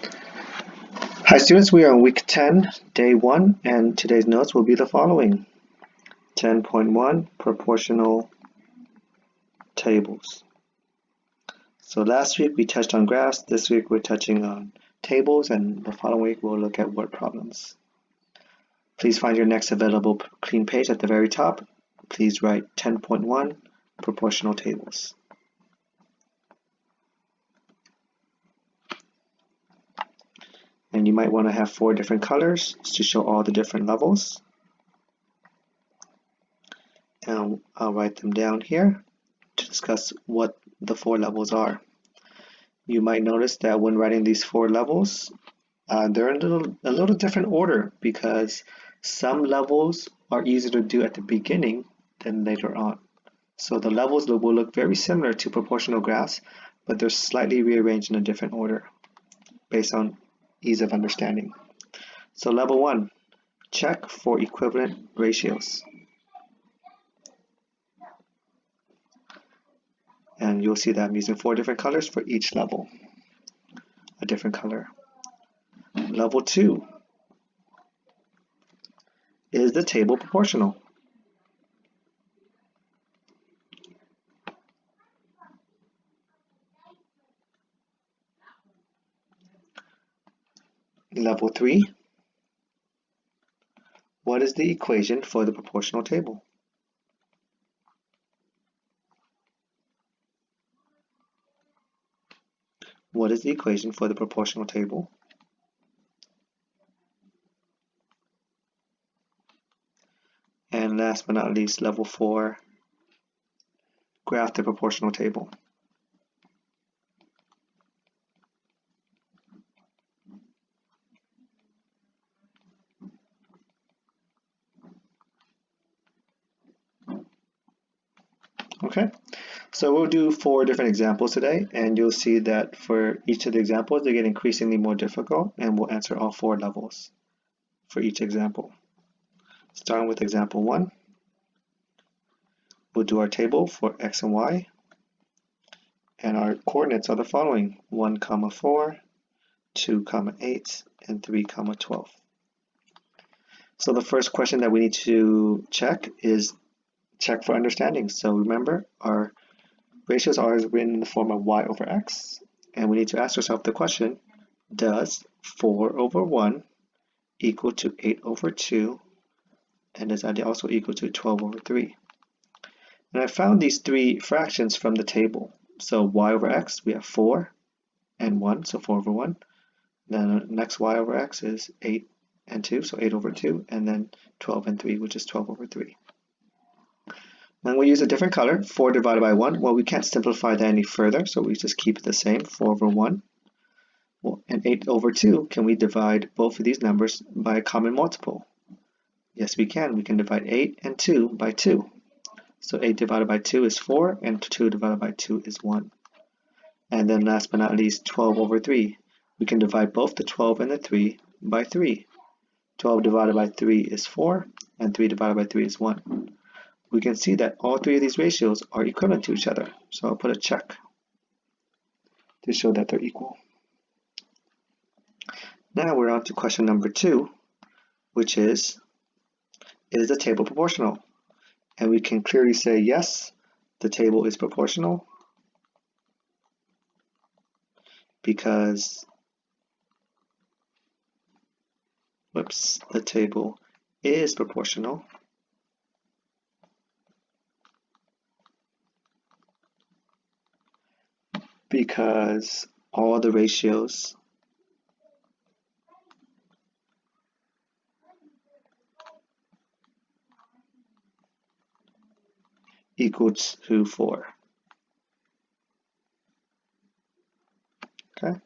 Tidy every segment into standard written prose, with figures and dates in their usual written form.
Hi students, we are on week 10, day 1, and today's notes will be the following. 10.1 Proportional Tables. So last week we touched on graphs, this week we're touching on tables, and the following week we'll look at word problems. Please find your next available clean page at the very top. Please write 10.1 Proportional Tables. And you might want to have 4 different colors to show all the different levels. And I'll write them down here to discuss what the 4 levels are. You might notice that when writing these 4 levels, they're in a little different order because some levels are easier to do at the beginning than later on. So the levels will look very similar to proportional graphs, but they're slightly rearranged in a different order based on ease of understanding. So level 1, check for equivalent ratios. And you'll see that I'm using 4 different colors for each level, a different color. Level 2, is the table proportional? Level 3, what is the equation for the proportional table? What is the equation for the proportional table? And last but not least, level 4, graph the proportional table. Okay, so we'll do 4 different examples today, and you'll see that for each of the examples, they get increasingly more difficult, and we'll answer all 4 levels for each example. Starting with example 1, we'll do our table for x and y, and our coordinates are the following: 1, 4, 2, 8, and 3, 12. So the first question that we need to check is check for understanding. So remember, our ratios are written in the form of y over x, and we need to ask ourselves the question, does 4 over 1 equal to 8 over 2, and does that also equal to 12 over 3? And I found these 3 fractions from the table. So y over x, we have 4 and 1, so 4 over 1. Then next y over x is 8 and 2, so 8 over 2, and then 12 and 3, which is 12 over 3. Then we use a different color, 4 divided by 1. Well, we can't simplify that any further, so we just keep it the same, 4 over 1. Well, and 8 over 2, can we divide both of these numbers by a common multiple? Yes, we can. We can divide 8 and 2 by 2. So 8 divided by 2 is 4, and 2 divided by 2 is 1. And then last but not least, 12 over 3. We can divide both the 12 and the 3 by 3. 12 divided by 3 is 4, and 3 divided by 3 is 1. We can see that all 3 of these ratios are equivalent to each other. So I'll put a check to show that they're equal. Now we're on to question number 2, which is the table proportional? And we can clearly say yes, the table is proportional because the table is proportional because all the ratios equal to 4. Okay.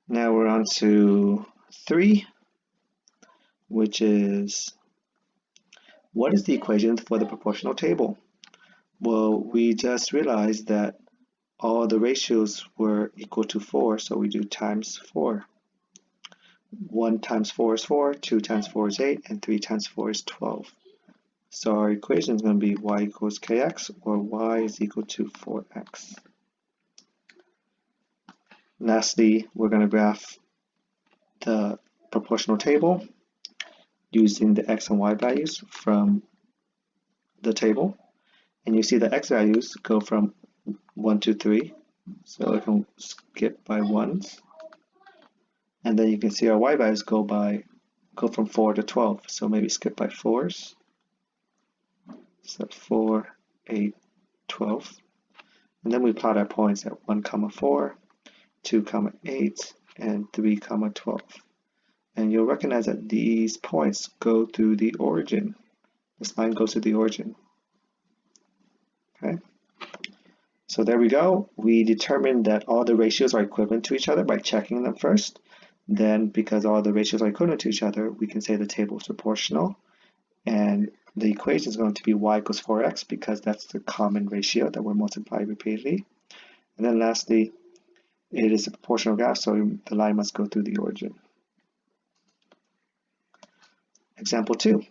Now we're on to 3, which is what is the equation for the proportional table? Well, we just realized that all the ratios were equal to 4, so we do times 4. 1 times 4 is 4, 2 times 4 is 8, and 3 times 4 is 12. So our equation is going to be y equals kx, or y is equal to 4x. Lastly, we're going to graph the proportional table using the x and y values from the table. And you see the x values go from 1 to 3, so it can skip by 1s. And then you can see our y values go from 4 to 12, so maybe skip by 4s. So 4, 8, 12. And then we plot our points at 1, 4, 2, 8, and 3, 12. And you'll recognize that these points go through the origin. This line goes to the origin. Okay. So there we go. We determined that all the ratios are equivalent to each other by checking them first. Then, because all the ratios are equivalent to each other, we can say the table is proportional. And the equation is going to be y equals 4x because that's the common ratio that we're multiplying repeatedly. And then lastly, it is a proportional graph, so the line must go through the origin. Example 2.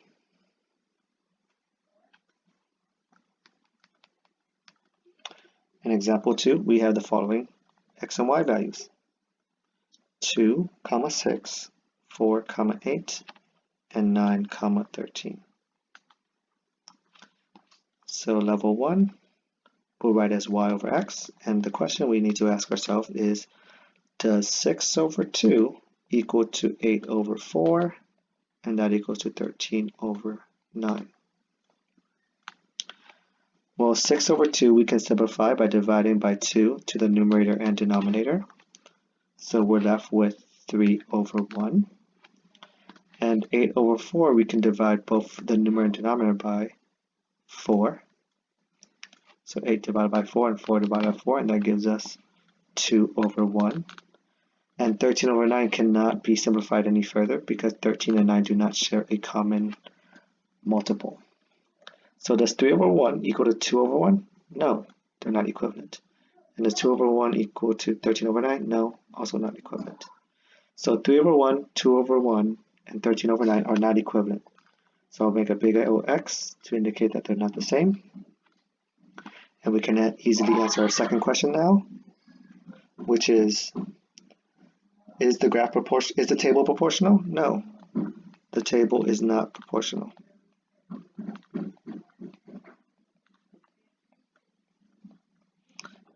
In example 2, we have the following x and y values. 2, 6, 4, 8, and 9, 13. So level 1, we'll write as y over x, and the question we need to ask ourselves is, does 6 over 2 equal to 8 over 4, and that equals to 13 over 9? Well, 6 over 2 we can simplify by dividing by 2 to the numerator and denominator. So we're left with 3 over 1. And 8 over 4 we can divide both the numerator and denominator by 4. So 8 divided by 4 and 4 divided by 4, and that gives us 2 over 1. And 13 over 9 cannot be simplified any further because 13 and 9 do not share a common multiple. So does 3 over 1 equal to 2 over 1? No, they're not equivalent. And does 2 over 1 equal to 13 over 9? No, also not equivalent. So 3 over 1, 2 over 1, and 13 over 9 are not equivalent. So I'll make a big X to indicate that they're not the same. And we can easily answer our second question now, which is the table proportional? No, the table is not proportional.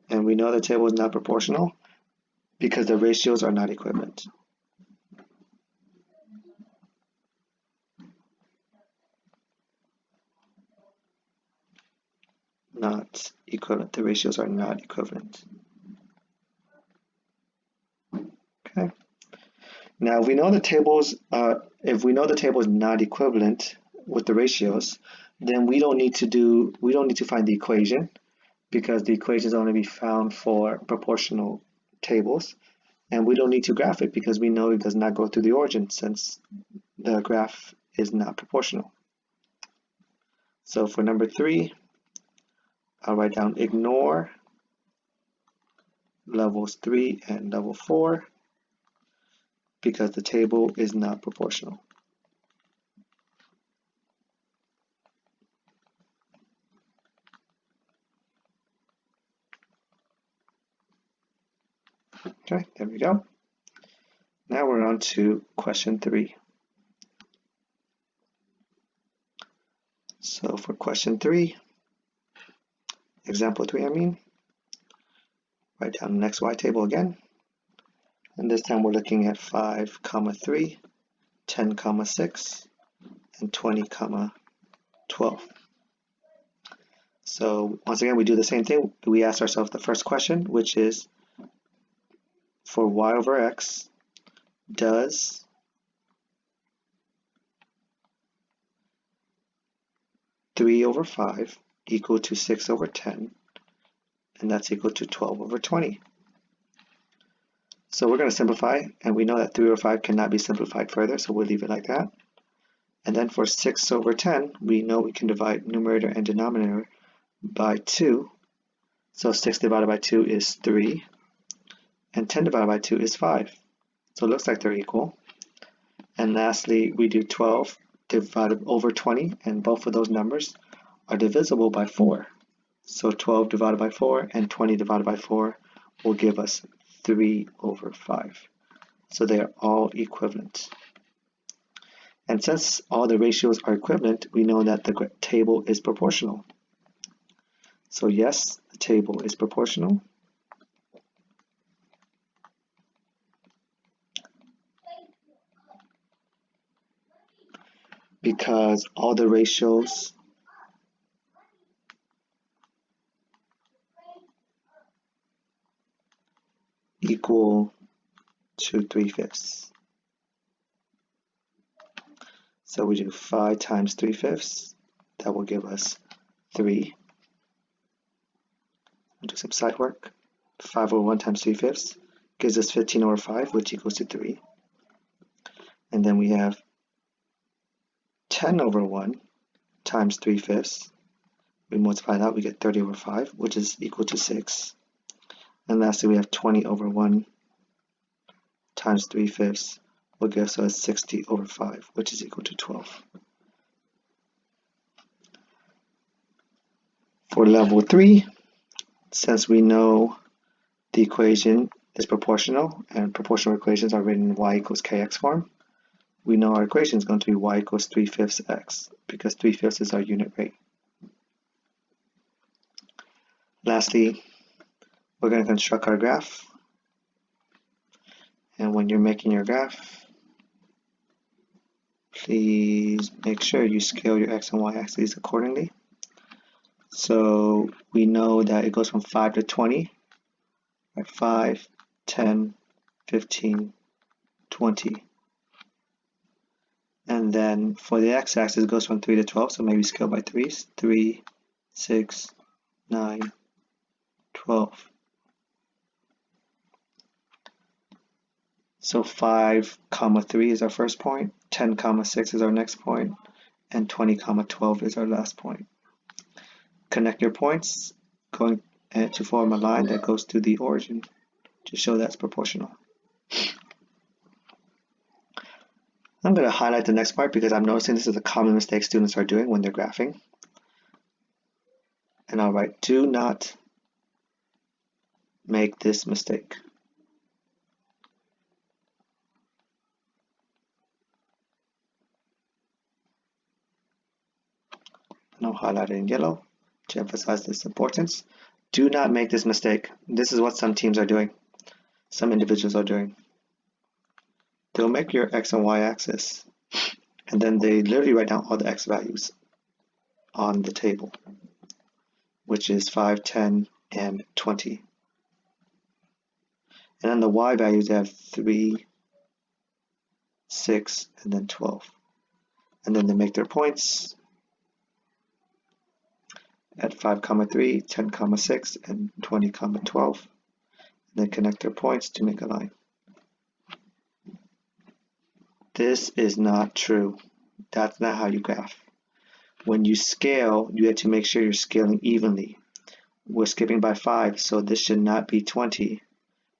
And we know the table is not proportional because the ratios are not equivalent. Not equivalent. The ratios are not equivalent. Okay. Now, if we know the table is not equivalent with the ratios, then we don't need to find the equation because the equation is only be found for proportional tables, and we don't need to graph it because we know it does not go through the origin since the graph is not proportional. So for number 3, I'll write down ignore levels 3 and level 4 because the table is not proportional. Okay, there we go. Now we're on to question 3. So for question 3, example 3 write down the XY table again. And this time we're looking at 5, 3, 10, 6, and 20, 12. So once again, we do the same thing. We ask ourselves the first question, which is for y over x, does (3 over 5) equal to 6 over 10, and that's equal to 12 over 20. So we're going to simplify, and we know that 3 over 5 cannot be simplified further, so we'll leave it like that. And then for 6 over 10, we know we can divide numerator and denominator by 2. So 6 divided by 2 is 3, and 10 divided by 2 is 5. So it looks like they're equal. And lastly, we do 12 divided over 20, and both of those numbers are divisible by 4. So 12 divided by 4 and 20 divided by 4 will give us 3 over 5. So they are all equivalent. And since all the ratios are equivalent, we know that the table is proportional. So yes, the table is proportional. Because all the ratios equal to 3/5. So we do 5 times 3/5. That will give us 3. We'll do some side work. 5 over 1 times 3/5 gives us 15 over 5, which equals to 3. And then we have 10 over 1 times 3/5. We multiply that, we get 30 over 5, which is equal to 6. And lastly, we have 20 over 1 times 3/5 will give us 60 over 5, which is equal to 12. For level 3, since we know the equation is proportional, and proportional equations are written in y equals kx form, we know our equation is going to be y equals 3/5 x, because 3/5 is our unit rate. Lastly, we're going to construct our graph. And when you're making your graph, please make sure you scale your x and y axes accordingly. So we know that it goes from 5 to 20, right? 5, 10, 15, 20. And then for the x-axis, it goes from 3 to 12, so maybe scale by 3s. 3, 6, 9, 12. So 5, 3 is our first point, 10, 6 is our next point, and 20, 12 is our last point. Connect your points going to form a line that goes to the origin to show that's proportional. I'm going to highlight the next part because I'm noticing this is a common mistake students are doing when they're graphing. And I'll write, do not make this mistake. And I'll highlight it in yellow to emphasize this importance. Do not make this mistake. This is what some teams are doing. Some individuals are doing. They'll make your x and y axis, and then they literally write down all the x values on the table, which is 5, 10, and 20. And then the y values, they have 3, 6, and then 12. And then they make their points at 5, 3, 10, 6, and 20, 12. And then connect their points to make a line. This is not true. That's not how you graph. When you scale, you have to make sure you're scaling evenly. We're skipping by 5, so this should not be 20.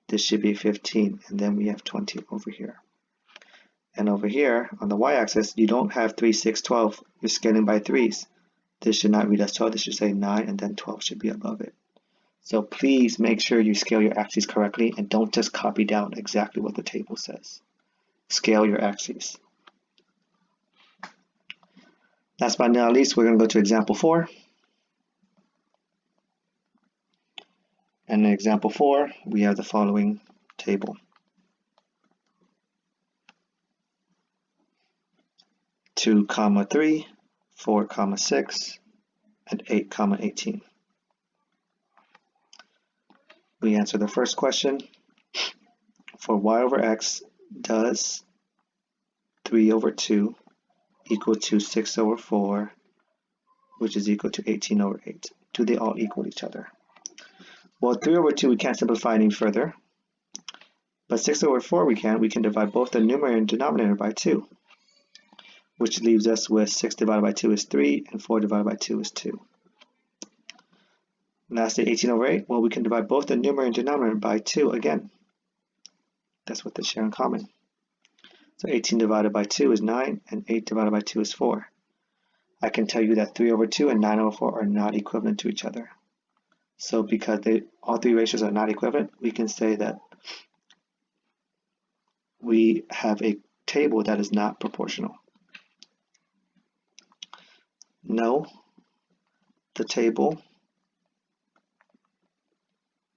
This should be 15, and then we have 20 over here. And over here, on the y-axis, you don't have 3, 6, 12. You're scaling by 3s. This should not read as 12. This should say 9, and then 12 should be above it. So please make sure you scale your axes correctly, and don't just copy down exactly what the table says. Scale your axes. Last but not least, we're going to go to example 4. And in example 4, we have the following table. 2, 3, 4, 6, and 8, 18. We answer the first question. For y over x, does 3 over 2 equal to 6 over 4, which is equal to 18 over 8? Do they all equal each other? Well, 3 over 2 we can't simplify any further, but 6 over 4 we can. We can divide both the numerator and denominator by 2, which leaves us with 6 divided by 2 is 3, and 4 divided by 2 is 2. Lastly, 18 over 8, well, we can divide both the numerator and denominator by 2 again. That's what they share in common. So 18 divided by 2 is 9, and 8 divided by 2 is 4. I can tell you that 3 over 2 and 9 over 4 are not equivalent to each other. So because all three ratios are not equivalent, we can say that we have a table that is not proportional? No, the table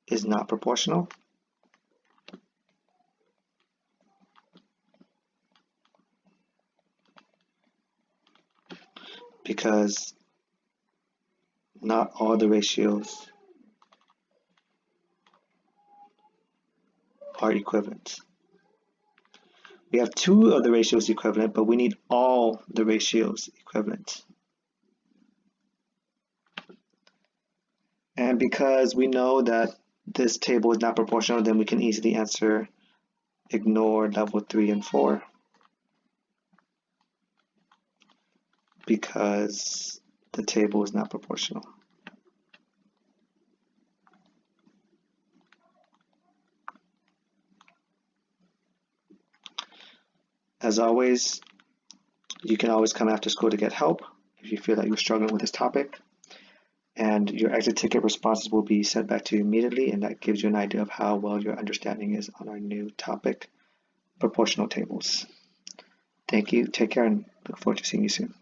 is not proportional because not all the ratios are equivalent. We have two of the ratios equivalent, but we need all the ratios equivalent. And because we know that this table is not proportional, then we can easily ignore level 3 and 4 because the table is not proportional. As always, you can always come after school to get help if you feel that you're struggling with this topic. And your exit ticket responses will be sent back to you immediately, and that gives you an idea of how well your understanding is on our new topic, proportional tables. Thank you, take care, and look forward to seeing you soon.